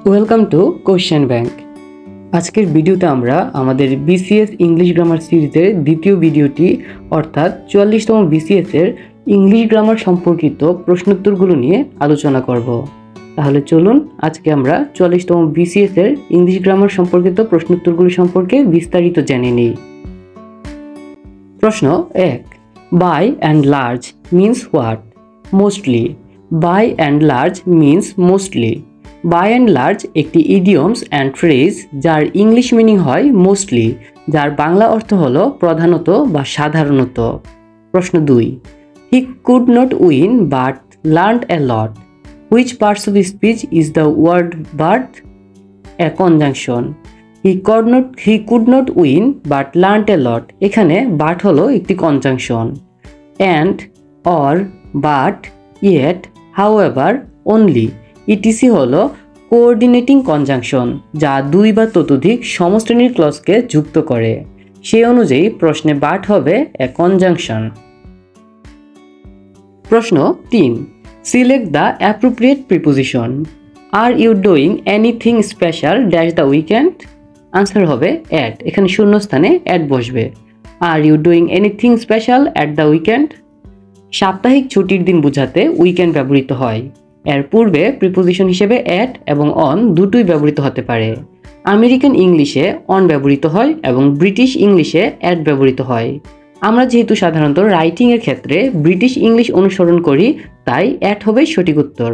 Welcome to question bank. আজকের ভিডিওতে আমরা আমাদের বিসিএস ইংলিশ গ্রামার সিরিজের দ্বিতীয় ভিডিওটি অর্থাৎ 44তম বিসিএসের ইংলিশ গ্রামার সম্পর্কিত প্রশ্নোত্তরগুলো নিয়ে আলোচনা করব। তাহলে চলুন আজকে আমরা 44তম বিসিএসের ইংলিশ গ্রামার সম্পর্কিত প্রশ্নোত্তরগুলো সম্পর্কে বিস্তারিত জেনে নিই। প্রশ্ন 1. By and large means what? Mostly. By and large means mostly. By and large একটি ইডিয়মস অ্যান্ড ফ্রেজ যার ইংলিশ মিনিং হয় মোস্টলি, যার বাংলা অর্থ হলো প্রধানত বা সাধারণত। প্রশ্ন 2. He could not win but learned a lot. Which parts of speech is the word but? A conjunction. He could not win but learned a lot, এখানে বাট হলো একটি conjunction. And, or, but, yet, however, only, etc হলো coordinating conjunction যা দুই বা ততোধিক সমশ্রেণীর ক্লজকে যুক্ত করে। সেই অনুযায়ী প্রশ্নে বাট হবে এ কনজাংশন। প্রশ্ন 3. Select the appropriate preposition. Are you doing anything special dash the weekend? Answer হবে অ্যাট, এখানে শূন্যস্থানে অ্যাট বসবে। Are you doing anything special at the weekend? সাপ্তাহিক ছুটির দিন বোঝাতে উইকেন্ড ব্যবহৃত হয়। এর পূর্বে প্রিপোজিশন হিসেবে অ্যাট এবং অন দুটোই ব্যবহৃত হতে পারে। আমেরিকান ইংলিশে অন ব্যবহৃত হয় এবং ব্রিটিশ ইংলিশে অ্যাট ব্যবহৃত হয়। আমরা যেহেতু সাধারণত রাইটিংয়ের ক্ষেত্রে ব্রিটিশ ইংলিশ অনুসরণ করি, তাই অ্যাট হবে সঠিক উত্তর।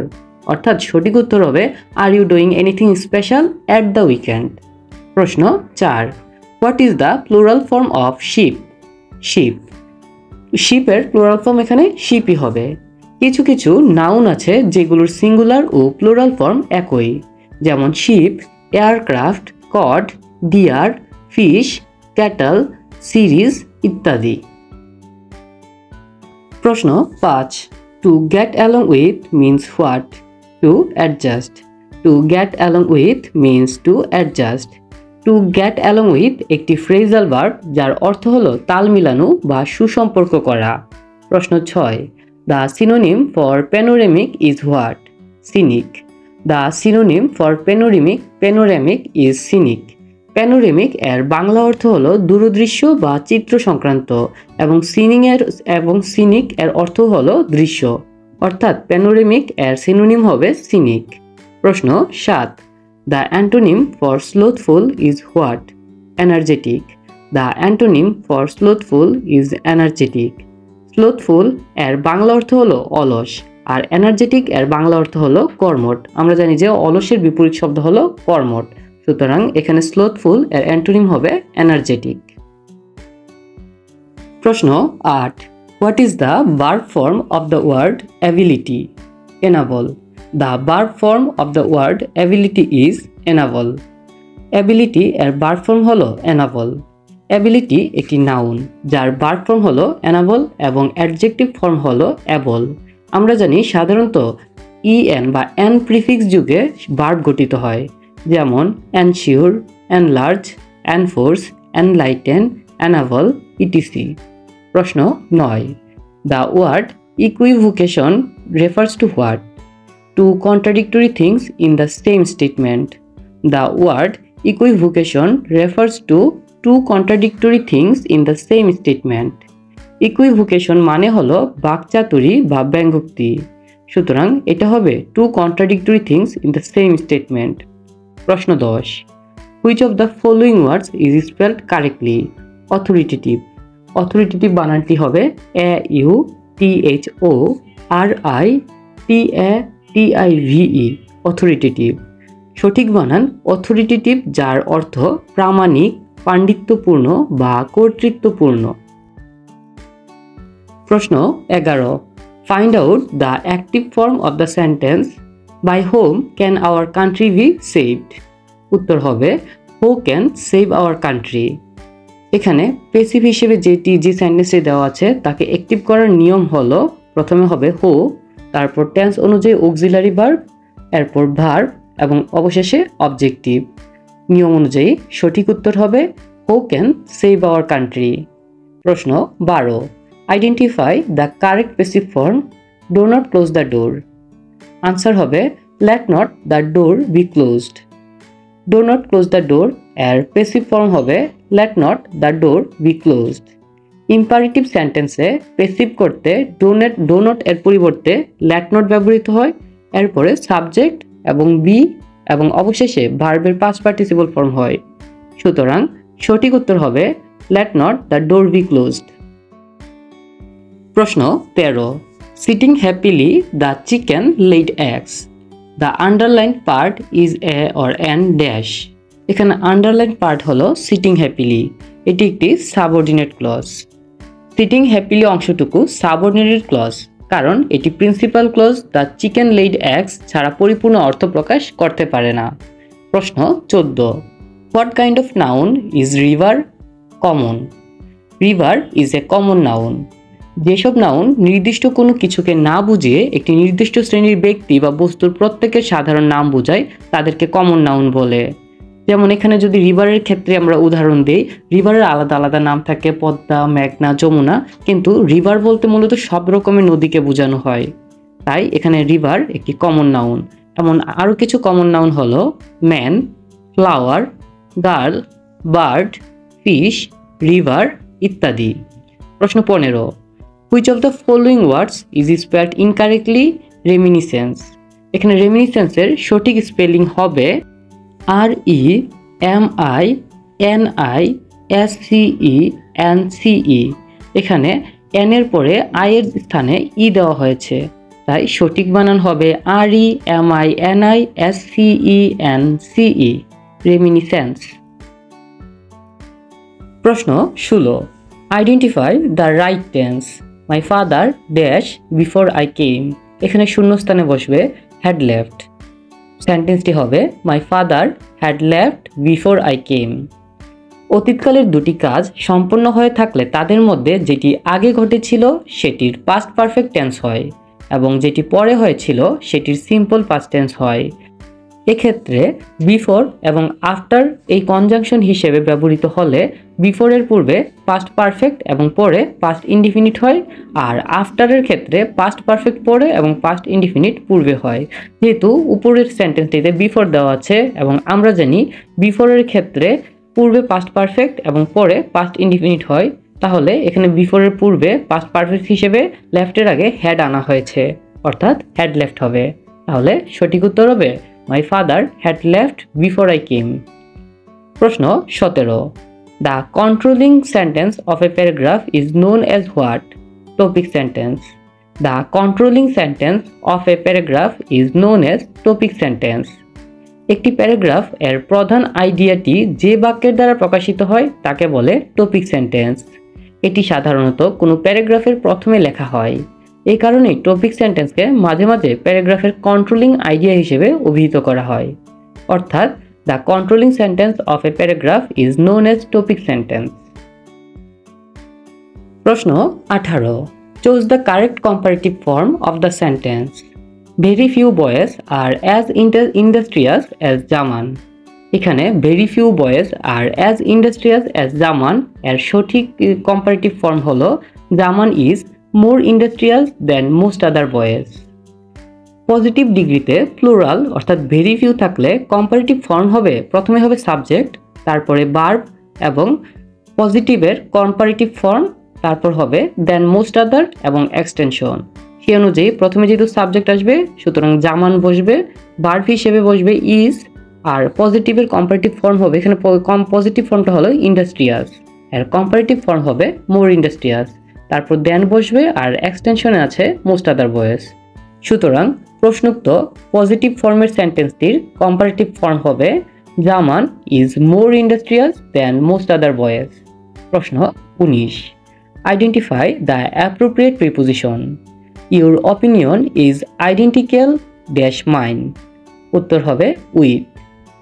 অর্থাৎ সঠিক উত্তর হবে are you doing anything special at the weekend. প্রশ্ন 4. What is the plural form of ship? Ship. শিপের প্লুরাল ফর্ম এখানে শিপই হবে। কিছু কিছু নাউন আছে যেগুলোর সিঙ্গুলার ও প্লুরাল ফর্ম একই, যেমন ship, aircraft, cod, deer, fish, cattle, series ইত্যাদি। প্রশ্ন 5. To get along with means what? To adjust. To get along with means to adjust. To get along with একটি ফ্রেজাল ভার্ব যার অর্থ হলো তাল মিলানো বা সুসম্পর্ক করা। প্রশ্ন 6. The synonym for panoramic is what? Scenic. The synonym for panoramic is scenic. Panoramic এর বাংলা অর্থ হলো দূরদৃশ্য বা চিত্র সংক্রান্ত এবং scenic এর অর্থ হলো দৃশ্য, অর্থাৎ panoramic এর সিনোনিম হবে scenic। প্রশ্ন 7. The antonym for slothful is what? Energetic. The antonym for slothful is energetic. স্লোথফুল এর বাংলা অর্থ হলো অলস, আর এনার্জেটিক এর বাংলা অর্থ হলো কর্মঠ। আমরা জানি যে অলসের বিপরীত শব্দ হলো কর্মঠ, সুতরাং এখানে স্লোথফুল এর অ্যান্টোনিম হবে এনার্জেটিক। প্রশ্ন 8. What is the verb form of the word ability? Enable. The verb form of the word ability is enable. Ability এর ভার্ব ফর্ম হলো এনাবল। অ্যাবিলিটি একটি নাউন যার ভার্ব ফর্ম হলো এনাবল এবং অ্যাডজেক্টিভ ফর্ম হলো able. আমরা জানি সাধারণত ইএন বা এন প্রিফিক্স যুগে ভার্ব গঠিত হয়, যেমন ensure, enlarge, enforce, enlighten, enable etc. প্রশ্ন 9. The word equivocation refers to what? Two contradictory things in the same statement. The word equivocation refers to two contradictory things in the same statement. Equivocation মানে হলো বাকচাতুরী বা ব্যঙ্গোক্তি, সুতরাং এটা হবে two contradictory things in the same statement. প্রশ্ন 10. Which of the following words is spelled correctly? Authoritative. Authoritative বানানটি হবে AUTHORITATIVE, অথরিটেটিভ। সঠিক বানান অথরিটেটিভ, যার অর্থ প্রামাণিক, পাণ্ডিত্যপূর্ণ বা কর্তৃত্বপূর্ণ। প্রশ্ন 11. Find out the active form of the sentence by whom can our country be saved? উত্তর হবে who can save our country. এখানে প্যাসিভ হিসেবে যে সেন্টেন্সটি দেওয়া আছে তাকে অ্যাক্টিভ করার নিয়ম হলো প্রথমে হবে হু, তারপর টেন্স অনুযায়ী অক্সিলারি ভার্ব, এরপর ভার্ব এবং অবশেষে অবজেক্টিভ। নিয়ম অনুযায়ী সঠিক উত্তর হবে who can save our country. প্রশ্ন 12. Identify the correct passive form do not close the door. Answer হবে let not the door be closed. Do not close the door এর প্যাসিভ ফর্ম হবে let not the door be closed. Imperative সেন্টেন্সে passive করতে do not এর পরিবর্তে let not ব্যবহৃত হয়, এরপরে সাবজেক্ট এবং বি এবং অবশেষে ভার্বের পাস্ট পার্টিসিপল ফর্ম হয়। সুতরাং সঠিক উত্তর হবে let not the door be closed. প্রশ্ন 13, sitting happily the chicken laid eggs. The underlined part is a or an dash. এখানে আন্ডারলাইন পার্ট হলো সিটিং হ্যাপিলি, এটি একটি সাবঅর্ডিনেট ক্লজ। সিটিং হ্যাপিলি অংশটুকু সাবঅর্ডিনেটেড ক্লজ কারণ এটি principal clause the chicken laid eggs ছাড়া পরিপূর্ণ অর্থ প্রকাশ করতে পারে না। প্রশ্ন 14, what kind of noun is river common? River is a common noun. যেসব নাউন নির্দিষ্ট কোনো কিছুকে না বুঝিয়ে একটি নির্দিষ্ট শ্রেণীর ব্যক্তি বা বস্তুর প্রত্যেকের সাধারণ নাম বোঝায় তাদেরকে কমন নাউন বলে। যেমন এখানে যদি রিভারের ক্ষেত্রে আমরা উদাহরণ দিই, রিভারের আলাদা আলাদা নাম থাকে, পদ্মা, মেঘনা, যমুনা, কিন্তু রিভার বলতে মূলত সব রকমের নদীকে বোঝানো হয়, তাই এখানে রিভার একটি কমন নাউন। এমন আরও কিছু কমন নাউন হলো man, flower, girl, bird, fish, river ইত্যাদি। প্রশ্ন 15, which of the following words is spelled incorrectly? Reminiscence. এখানে রেমিনিসেন্সের সঠিক স্পেলিং হবে REMINISCENCE। এখানে এন এর পরে আই এর স্থানে ই দেওয়া হয়েছে, তাই সঠিক বানান হবে REMINISCENCE, রেমিনিসেন্স। প্রশ্ন 16, identify the right tense. My father dash before I came. এখানে শূন্যস্থানে বসবে হ্যাড লেফট। সেন্টেন্সটি হবে my father had left before I came. অতীতকালের দুটি কাজ সম্পন্ন হয়ে থাকলে তাদের মধ্যে যেটি আগে ঘটেছিল সেটির পাস্ট পারফেক্ট টেন্স হয় এবং যেটি পরে হয়েছিল সেটির সিম্পল পাস্ট টেন্স হয়। এক্ষেত্রে বিফোর এবং আফটার এই কনজাংশন হিসেবে ব্যবহৃত হলে বিফোরের পূর্বে পাস্ট পারফেক্ট এবং পরে পাস্ট ইনডিফিনিট হয়, আর আফটারের ক্ষেত্রে পাস্ট পারফেক্ট পরে এবং পাস্ট ইনডিফিনিট পূর্বে হয়। যেহেতু উপরের সেন্টেন্সটিতে বিফোর দেওয়া আছে এবং আমরা জানি বিফোরের ক্ষেত্রে পূর্বে পাস্ট পারফেক্ট এবং পরে পাস্ট ইনডিফিনিট হয়, তাহলে এখানে বিফোরের পূর্বে পাস্ট পারফেক্ট হিসেবে লেফটের আগে হ্যাড আনা হয়েছে, অর্থাৎ হ্যাড লেফট হবে। তাহলে সঠিক উত্তর হবে my father had left before I কেম। প্রশ্ন 17, the controlling sentence of a paragraph is known as what? Topic sentence. The controlling sentence of a paragraph is known as topic sentence. একটি paragraph এর প্রধান আইডিয়াটি যে বাক্যের দ্বারা প্রকাশিত হয় তাকে বলে টপিক সেন্টেন্স। এটি সাধারণত কোনো প্যারাগ্রাফের প্রথমে লেখা হয়। এই কারণেই টপিক সেন্টেন্সকে মাঝে মাঝে প্যারাগ্রাফের কন্ট্রোলিং আইডিয়া হিসেবে অভিহিত করা হয়, অর্থাৎ the controlling sentence of a paragraph is known as topic sentence. প্রশ্ন 18, choose the correct comparative form of the sentence. Very few boys are as industrious as Zaman. এখানে very few boys are as industrious as Zaman এর সঠিক comparative form হলো Zaman is more industrious than most other boys. Positive ডিগ্রিতে plural অর্থাৎ very few থাকলে comparative form হবে প্রথমে হবে সাবজেক্ট, তারপরে ভার্ব এবং পজিটিভের কম্পারেটিভ ফর্ম, তারপর হবে দেন মোস্ট আদার এবং এক্সটেনশন। সেই অনুযায়ী প্রথমে যেহেতু সাবজেক্ট আসবে সুতরাং জামান বসবে, ভার্ব হিসেবে বসবে ইজ, আর পজিটিভের কম্পারেটিভ ফর্ম হবে এখানে পজিটিভ ফর্মটা হলো ইন্ডাস্ট্রিয়াস, এর কম্পারেটিভ ফর্ম হবে মোর ইন্ডাস্ট্রিয়াস, তারপর দেন বসবে আর এক্সটেনশনে আছে মোস্ট আদার বয়েজ। সুতরাং প্রশ্নোক্ত পজিটিভ ফর্মের সেন্টেন্সটির কম্পারেটিভ ফর্ম হবে Zaman is more industrious than most other boys. প্রশ্ন 19, identify the appropriate preposition. Your opinion is identical dash mine. উত্তর হবে with.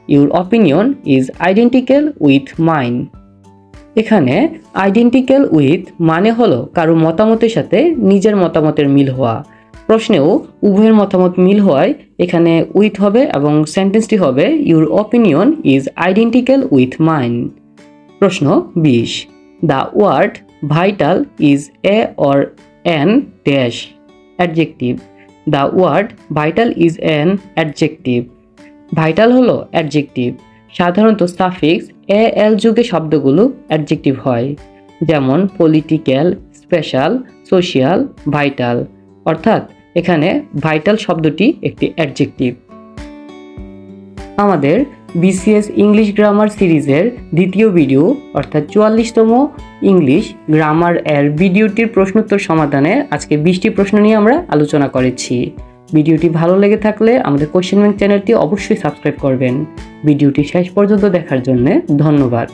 Your opinion is identical with mine. এখানে আইডেন্টিক্যাল উইথ মানে হলো কারো মতামতের সাথে নিজের মতামতের মিল হওয়া। প্রশ্নেও উভয়ের মতামত মিল হওয়ায় এখানে উইথ হবে এবং সেন্টেন্সটি হবে your opinion is identical with mine. প্রশ্ন 20, the word vital is a or an dash adjective. The word vital is an adjective. Vital হলো অ্যাডজেক্টিভ। সাধারণত সাফিক্স এল যুগে শব্দগুলো অ্যাডজেক্টিভ হয়, যেমন পলিটিক্যাল, স্পেশাল, সোশিয়াল, ভাইটাল। অর্থাৎ এখানে ভাইটাল শব্দটি একটি অ্যাডজেক্টিভ। আমাদের বিসিএস ইংলিশ গ্রামার সিরিজের দ্বিতীয় ভিডিও অর্থাৎ 44তম ইংলিশ গ্রামার এর ভিডিওটির প্রশ্নোত্তর সমাধানে আজকে 20টি প্রশ্ন নিয়ে আমরা আলোচনা করেছি। ভিডিওটি ভালো লেগে থাকলে আমাদের কোয়েশ্চেন ব্যাংক চ্যানেলটি অবশ্যই সাবস্ক্রাইব করবেন। ভিডিওটি শেষ পর্যন্ত দেখার জন্য ধন্যবাদ।